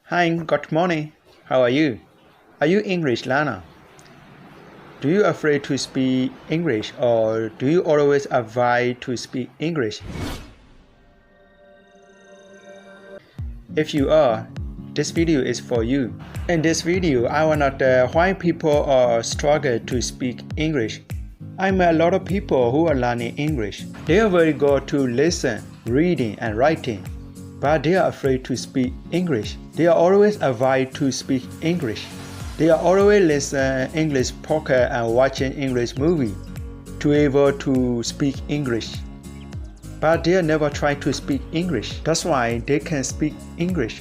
Hi, good morning. How are you? Are you English learner? Do you afraid to speak English or do you always avoid to speak English? If you are, this video is for you. In this video, I want to tell why people are struggle to speak English. I met a lot of people who are learning English. They are very good to listen, reading and writing, but they are afraid to speak English. They are always avoid to speak English. They are always listen English podcast and watching English movie to able to speak English. But they never try to speak English. That's why they can speak English.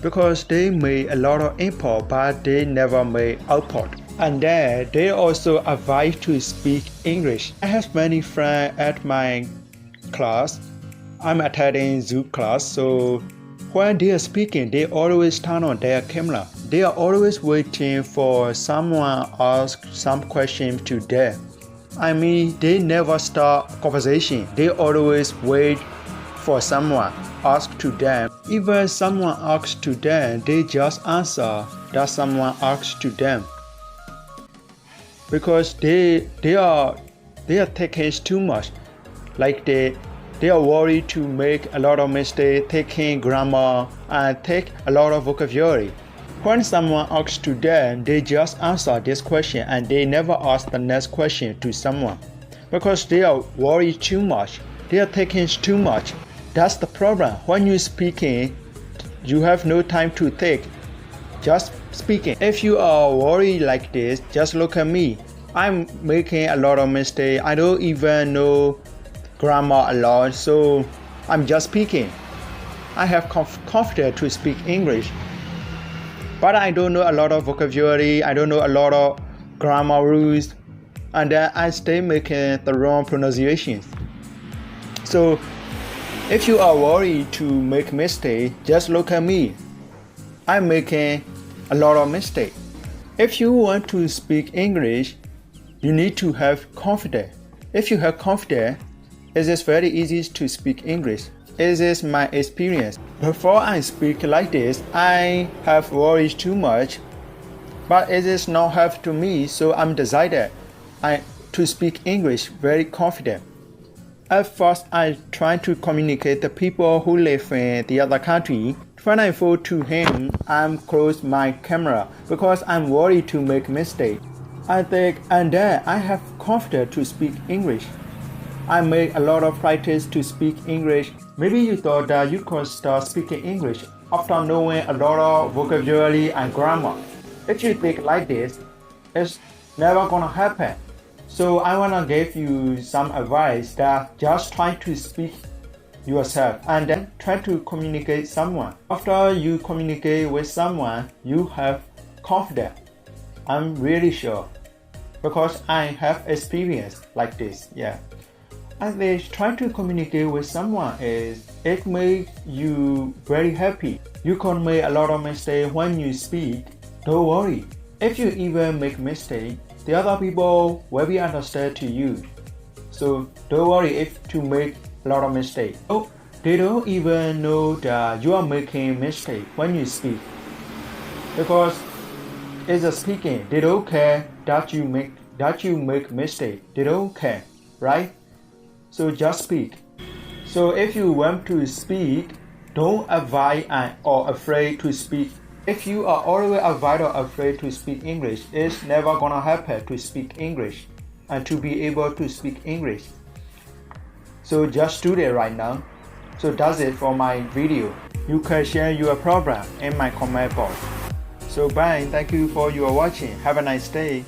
Because they made a lot of input but they never made output. And then they also avoid to speak English. I have many friends at my class. I'm attending Zoom class, so when they are speaking, they always turn on their camera. They are always waiting for someone ask some question to them. I mean, they never start conversation. They always wait for someone ask to them. Even someone asks to them, they just answer that someone asks to them. Because they are taking too much. Like they are worried to make a lot of mistakes, taking grammar and take a lot of vocabulary. When someone asks to them, they just answer this question and they never ask the next question to someone. Because they are worried too much. They are taking too much. That's the problem. When you're speaking, you have no time to think. Just speaking. If you are worried like this, just look at me. I'm making a lot of mistakes. I don't even know grammar a lot, so I'm just speaking. I have confidence to speak English, but I don't know a lot of vocabulary. I don't know a lot of grammar rules, and then I stay making the wrong pronunciations. So if you are worried to make mistake, just look at me. I'm making a lot of mistakes. If you want to speak English, you need to have confidence. If you have confidence, it is very easy to speak English. It is my experience. Before I speak like this, I have worried too much, but it is not help to me, so I'm decided to speak English very confident. At first, I try to communicate the people who live in the other country. When I go to him, I'm close my camera because I'm worried to make mistake. I think, and then I have confidence to speak English. I made a lot of practice to speak English. Maybe you thought that you could start speaking English after knowing a lot of vocabulary and grammar. If you think like this, it's never gonna happen. So I wanna give you some advice that just try to speak yourself and then try to communicate someone. After you communicate with someone, you have confidence. I'm really sure because I have experience like this. Yeah. At least try to communicate with someone it makes you very happy. You can make a lot of mistakes when you speak. Don't worry. If you even make mistake, the other people will be understand to you. So don't worry if to make a lot of mistakes. Oh, they don't even know that you are making mistake when you speak. Because it's a speaking. They don't care that you make mistake. They don't care, right? So just speak. So if you want to speak, don't avoid or afraid to speak. If you are always avoid or afraid to speak English, it's never gonna happen to speak English and to be able to speak English. So just do that right now. So that's it for my video. You can share your problem in my comment box. So bye. Thank you for your watching. Have a nice day.